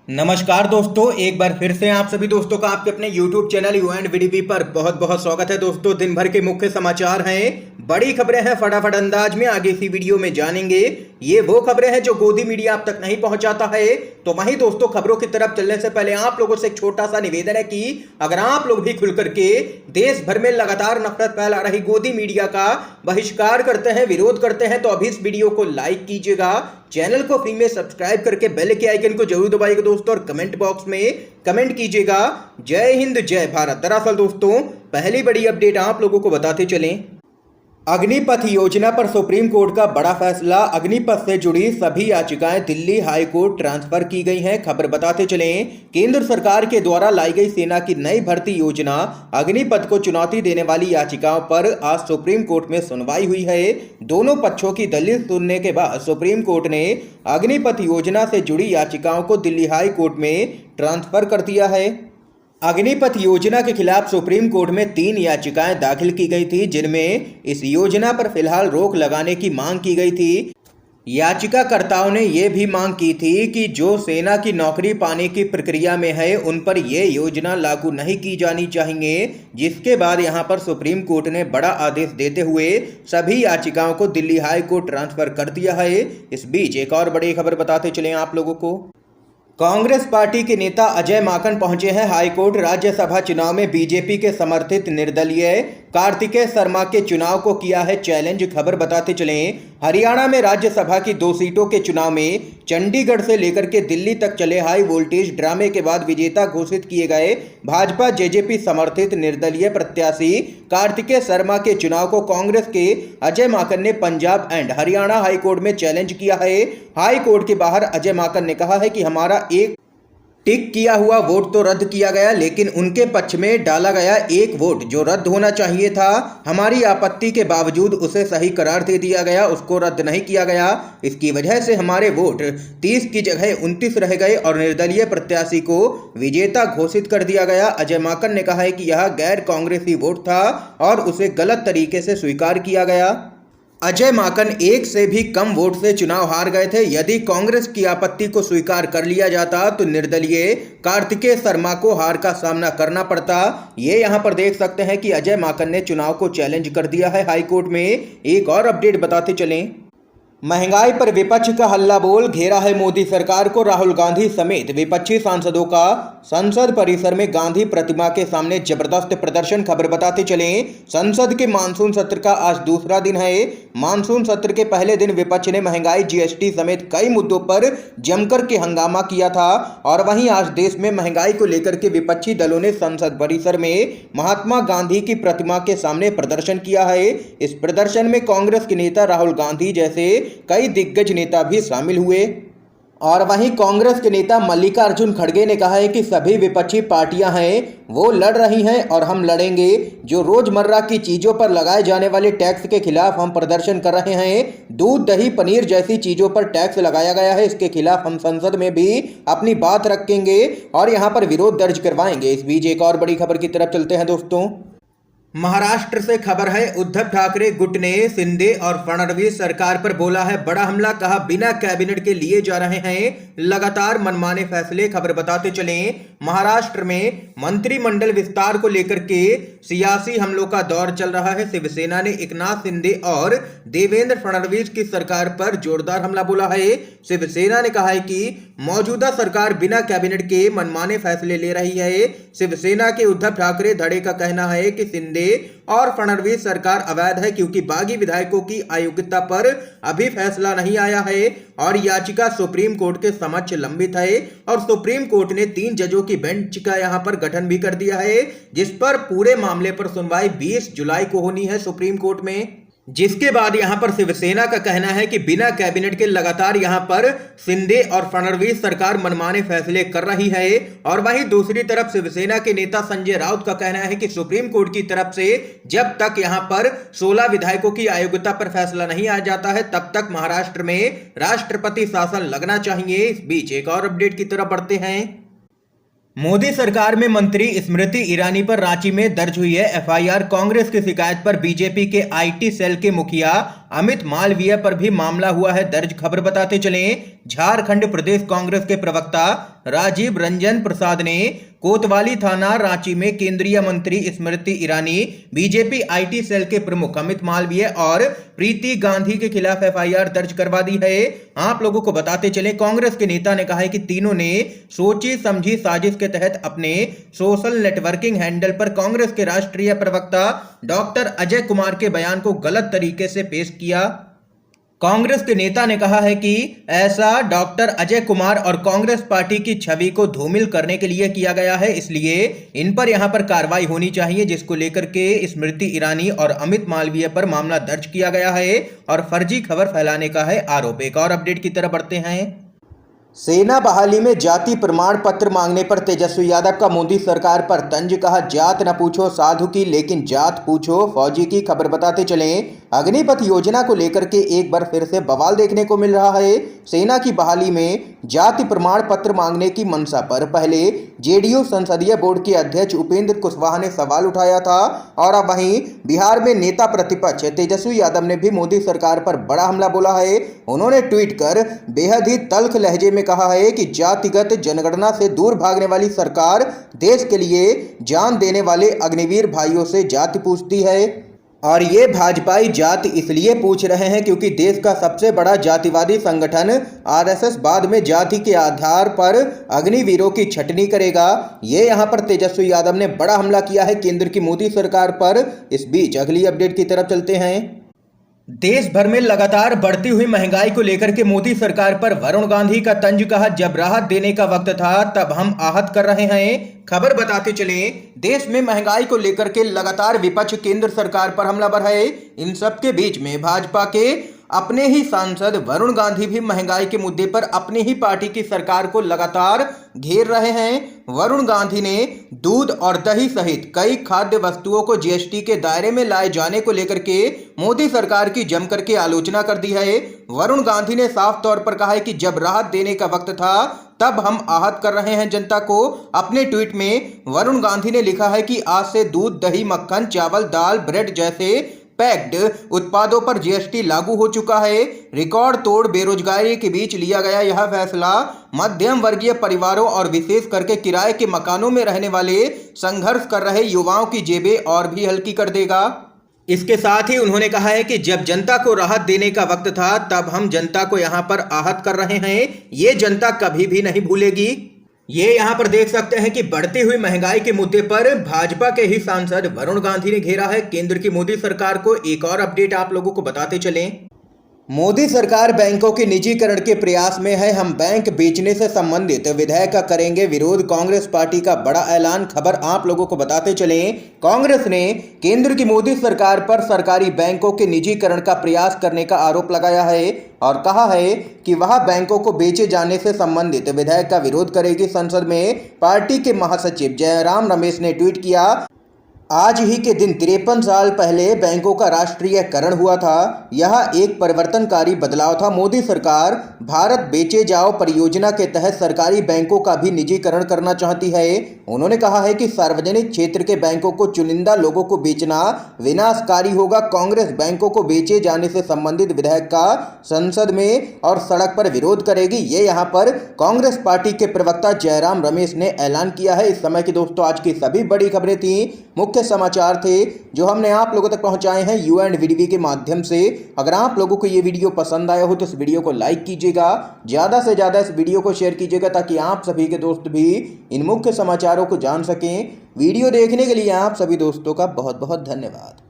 नमस्कार दोस्तों, एक बार फिर से आप सभी दोस्तों का आपके अपने YouTube channel you and VDP पर बहुत बहुत स्वागत है। दोस्तों, दिन भर के मुख्य समाचार हैं, बड़ी खबरें हैं, फटाफट अंदाज में आगे इसी वीडियो में जानेंगे। ये वो खबरें हैं जो गोदी मीडिया आप तक नहीं पहुंचाता है। तो वहीं दोस्तों, खबरों की तरफ चलने से पहले आप लोगों से एक छोटा सा निवेदन है कि अगर आप लोग भी खुल करके देश भर में लगातार नफरत फैला रही गोदी मीडिया का बहिष्कार करते हैं, विरोध करते हैं, तो अभी इस वीडियो को लाइक कीजिएगा, चैनल को फ्री में सब्सक्राइब करके बेल के आइकन को जरूर दबाइएगा दोस्तों, और कमेंट बॉक्स में कमेंट कीजिएगा जय हिंद जय भारत। दरअसल दोस्तों, पहली बड़ी अपडेट आप लोगों को बताते चलें, अग्निपथ योजना पर सुप्रीम कोर्ट का बड़ा फैसला। अग्निपथ से जुड़ी सभी याचिकाएं दिल्ली हाई कोर्ट ट्रांसफर की गई हैं। खबर बताते चलें, केंद्र सरकार के द्वारा लाई गई सेना की नई भर्ती योजना अग्निपथ को चुनौती देने वाली याचिकाओं पर आज सुप्रीम कोर्ट में सुनवाई हुई है। दोनों पक्षों की दलील सुनने के बाद सुप्रीम कोर्ट ने अग्निपथ योजना से जुड़ी याचिकाओं को दिल्ली हाई कोर्ट में ट्रांसफर कर दिया है। अग्निपथ योजना के खिलाफ सुप्रीम कोर्ट में 3 याचिकाएं दाखिल की गई थी, जिनमें इस योजना पर फिलहाल रोक लगाने की मांग की गई थी। याचिकाकर्ताओं ने यह भी मांग की थी कि जो सेना की नौकरी पाने की प्रक्रिया में है उन पर यह योजना लागू नहीं की जानी चाहिए। जिसके बाद यहां पर सुप्रीम कोर्ट ने बड़ा आदेश देते हुए सभी याचिकाओं को दिल्ली हाई कोर्ट ट्रांसफर कर दिया है। इस बीच एक और बड़ी खबर बताते चले आप लोगों को, कांग्रेस पार्टी के नेता अजय माकन पहुंचे हैं हाईकोर्ट। राज्यसभा चुनाव में बीजेपी के समर्थित निर्दलीय कार्तिकेय शर्मा के चुनाव को किया है चैलेंज। खबर बताते चलें, हरियाणा में राज्यसभा की 2 सीटों के चुनाव में चंडीगढ़ से लेकर के दिल्ली तक चले हाई वोल्टेज ड्रामे के बाद विजेता घोषित किए गए भाजपा जेजेपी समर्थित निर्दलीय प्रत्याशी कार्तिकेय शर्मा के चुनाव को कांग्रेस के अजय माकन ने पंजाब एंड हरियाणा हाईकोर्ट में चैलेंज किया है। हाईकोर्ट के बाहर अजय माकन ने कहा है कि हमारा एक टिक किया हुआ वोट तो रद्द किया गया, लेकिन उनके पक्ष में डाला गया एक वोट जो रद्द होना चाहिए था, हमारी आपत्ति के बावजूद उसे सही करार दे दिया गया, उसको रद्द नहीं किया गया। इसकी वजह से हमारे वोट 30 की जगह 29 रह गए और निर्दलीय प्रत्याशी को विजेता घोषित कर दिया गया। अजय माकन ने कहा है कि यह गैर कांग्रेसी वोट था और उसे गलत तरीके से स्वीकार किया गया। अजय माकन 1 से भी कम वोट से चुनाव हार गए थे। यदि कांग्रेस की आपत्ति को स्वीकार कर लिया जाता तो निर्दलीय कार्तिकेय शर्मा को हार का सामना करना पड़ता। ये यहां पर देख सकते हैं कि अजय माकन ने चुनाव को चैलेंज कर दिया है हाईकोर्ट में। एक और अपडेट बताते चलें, महंगाई पर विपक्ष का हल्ला बोल, घेरा है मोदी सरकार को। राहुल गांधी समेत विपक्षी सांसदों का संसद परिसर में गांधी प्रतिमा के सामने जबरदस्त प्रदर्शन। खबर बताते चलें, संसद के मानसून सत्र का आज दूसरा दिन है। मानसून सत्र के पहले दिन विपक्ष ने महंगाई, जीएसटी समेत कई मुद्दों पर जमकर के हंगामा किया था। और वहीं आज देश में महंगाई को लेकर के विपक्षी दलों ने संसद परिसर में महात्मा गांधी की प्रतिमा के सामने प्रदर्शन किया है। इस प्रदर्शन में कांग्रेस के नेता राहुल गांधी जैसे कई दिग्गज नेता भी शामिल हुए। और वहीं कांग्रेस के नेता मल्लिकार्जुन खड़गे ने कहा है कि सभी विपक्षी पार्टियां हैं वो लड़ रही हैं और हम लड़ेंगे। जो रोजमर्रा की चीजों पर लगाए जाने वाले टैक्स के खिलाफ हम प्रदर्शन कर रहे हैं। दूध, दही, पनीर जैसी चीजों पर टैक्स लगाया गया है, इसके खिलाफ हम संसद में भी अपनी बात रखेंगे और यहां पर विरोध दर्ज करवाएंगे। इस बीच एक और बड़ी खबर की तरफ चलते हैं दोस्तों, महाराष्ट्र से खबर है, उद्धव ठाकरे गुट ने शिंदे और फडणवीस सरकार पर बोला है बड़ा हमला। कहा बिना कैबिनेट के लिए जा रहे हैं लगातार मनमाने फैसले। खबर बताते चलें, महाराष्ट्र में मंत्रिमंडल विस्तार को लेकर के सियासी हमलों का दौर चल रहा है। शिवसेना ने एकनाथ शिंदे और देवेंद्र फडणवीस की सरकार पर जोरदार हमला बोला है। शिवसेना ने कहा है कि मौजूदा सरकार बिना कैबिनेट के मनमाने फैसले ले रही है। शिवसेना के उद्धव ठाकरे धड़े का कहना है कि शिंदे और फडणवीस सरकार अवैध है, क्योंकि बागी विधायकों की अयोग्यता पर अभी फैसला नहीं आया है और याचिका सुप्रीम कोर्ट के समक्ष लंबित है। और सुप्रीम कोर्ट ने 3 जजों की बेंच का यहां पर गठन भी कर दिया है, जिस पर पूरे मामले पर सुनवाई 20 जुलाई को होनी है सुप्रीम कोर्ट में। जिसके बाद यहां पर शिवसेना का कहना है कि बिना कैबिनेट के लगातार यहां पर शिंदे और फडणवीस सरकार मनमाने फैसले कर रही है। और वहीं दूसरी तरफ शिवसेना के नेता संजय राउत का कहना है कि सुप्रीम कोर्ट की तरफ से जब तक यहां पर 16 विधायकों की अयोग्यता पर फैसला नहीं आ जाता है, तब तक महाराष्ट्र में राष्ट्रपति शासन लगना चाहिए। इस बीच एक और अपडेट की तरफ बढ़ते हैं, मोदी सरकार में मंत्री स्मृति ईरानी पर रांची में दर्ज हुई है एफआईआर। कांग्रेस की शिकायत पर बीजेपी के आईटी सेल के मुखिया अमित मालवीय पर भी मामला हुआ है दर्ज। खबर बताते चलें, झारखंड प्रदेश कांग्रेस के प्रवक्ता राजीव रंजन प्रसाद ने कोतवाली थाना रांची में केंद्रीय मंत्री Smriti Irani, BJP IT cell के प्रमुख अमित मालवीय और प्रीति गांधी के खिलाफ एफआईआर दर्ज करवा दी है। आप लोगों को बताते चले, कांग्रेस के नेता ने कहा है कि तीनों ने सोची समझी साजिश के तहत अपने सोशल नेटवर्किंग हैंडल पर कांग्रेस के राष्ट्रीय प्रवक्ता डॉक्टर अजय कुमार के बयान को गलत तरीके से पेश किया। कांग्रेस के नेता ने कहा है कि ऐसा डॉक्टर अजय कुमार और कांग्रेस पार्टी की छवि को धूमिल करने के लिए किया गया है, इसलिए इन पर यहां पर कार्रवाई होनी चाहिए, जिसको लेकर के स्मृति ईरानी और अमित मालवीय पर मामला दर्ज किया गया है और फर्जी खबर फैलाने का है आरोप। एक और अपडेट की तरफ बढ़ते हैं। सेना बहाली में जाति प्रमाण पत्र मांगने पर तेजस्वी यादव का मोदी सरकार पर तंज। कहा, जात न पूछो साधु की लेकिन जात पूछो फौजी की। खबर बताते चलें, अग्निपथ योजना को लेकर के एक बार फिर से बवाल देखने को मिल रहा है। सेना की बहाली में जाति प्रमाण पत्र मांगने की मंशा पर पहले जेडीयू संसदीय बोर्ड के अध्यक्ष उपेंद्र कुशवाहा ने सवाल उठाया था और अब वहीं बिहार में नेता प्रतिपक्ष तेजस्वी यादव ने भी मोदी सरकार पर बड़ा हमला बोला है। उन्होंने ट्वीट कर बेहद ही तल्ख लहजे में कहा है कि जातिगत जनगणना से दूर भागने वाली सरकार देश के लिए जान देने वाले अग्निवीर भाइयों से जाति पूछती है और ये भाजपाई जाति इसलिए पूछ रहे हैं क्योंकि देश का सबसे बड़ा जातिवादी संगठन आरएसएस बाद में जाति के आधार पर अग्निवीरों की छटनी करेगा। ये यहाँ पर तेजस्वी यादव ने बड़ा हमला किया है केंद्र की मोदी सरकार पर। इस बीच अगली अपडेट की तरफ चलते हैं। देश भर में लगातार बढ़ती हुई महंगाई को लेकर के मोदी सरकार पर वरुण गांधी का तंज। कहा, जब राहत देने का वक्त था तब हम आहत कर रहे हैं। खबर बताते चलें, देश में महंगाई को लेकर के लगातार विपक्ष केंद्र सरकार पर हमलावर है। इन सब के बीच में भाजपा के अपने ही सांसद वरुण गांधी भी महंगाई के मुद्दे पर अपनी ही पार्टी की सरकार को लगातार घेर रहे हैं। वरुण गांधी ने दूध और दही सहित कई खाद्य वस्तुओं को जीएसटी के दायरे में लाए जाने को लेकर के मोदी सरकार की जमकर के आलोचना कर दी है। वरुण गांधी ने साफ तौर पर कहा है कि जब राहत देने का वक्त था तब हम आहत कर रहे हैं जनता को। अपने ट्वीट में वरुण गांधी ने लिखा है कि आज से दूध, दही, मक्खन, चावल, दाल, ब्रेड जैसे पैक्ड उत्पादों पर जीएसटी लागू हो चुका है। रिकॉर्ड तोड़ बेरोजगारी के बीच लिया गया यह फैसला मध्यम वर्गीय परिवारों और विशेष करके किराए के मकानों में रहने वाले संघर्ष कर रहे युवाओं की जेबें और भी हल्की कर देगा। इसके साथ ही उन्होंने कहा है कि जब जनता को राहत देने का वक्त था तब हम जनता को यहां पर आहत कर रहे हैं। ये जनता कभी भी नहीं भूलेगी। ये यहां पर देख सकते हैं कि बढ़ती हुई महंगाई के मुद्दे पर भाजपा के ही सांसद वरुण गांधी ने घेरा है केंद्र की मोदी सरकार को। एक और अपडेट आप लोगों को बताते चलें, मोदी सरकार बैंकों के निजीकरण के प्रयास में है। हम बैंक बेचने से संबंधित विधेयक का करेंगे विरोध, कांग्रेस पार्टी का बड़ा ऐलान। खबर आप लोगों को बताते चलें, कांग्रेस ने केंद्र की मोदी सरकार पर सरकारी बैंकों के निजीकरण का प्रयास करने का आरोप लगाया है और कहा है कि वह बैंकों को बेचे जाने से संबंधित विधेयक का विरोध करेगी। संसद में पार्टी के महासचिव जयराम रमेश ने ट्वीट किया, आज ही के दिन 53 साल पहले बैंकों का राष्ट्रीयकरण हुआ था। यह एक परिवर्तनकारी बदलाव था। मोदी सरकार भारत बेचे जाओ परियोजना के तहत सरकारी बैंकों का भी निजीकरण करना चाहती है। उन्होंने कहा है कि सार्वजनिक क्षेत्र के बैंकों को चुनिंदा लोगों को बेचना विनाशकारी होगा। कांग्रेस बैंकों को बेचे जाने से संबंधित विधेयक का संसद में और सड़क पर विरोध करेगी। ये यहाँ पर कांग्रेस पार्टी के प्रवक्ता जयराम रमेश ने ऐलान किया है। इस समय की दोस्तों आज की सभी बड़ी खबरें थी, मुख्य समाचार थे जो हमने आप लोगों तक पहुंचाए हैं UNVDB के माध्यम से। अगर आप लोगों को ये वीडियो पसंद आया हो तो इस वीडियो को लाइक कीजिएगा, ज़्यादा से ज़्यादा इस वीडियो को शेयर कीजिएगा ताकि आप सभी के दोस्त भी इन मुख्य समाचारों को जान सकें। वीडियो देखने के लिए आप सभी दोस्तों का बहुत बहुत धन्यवाद।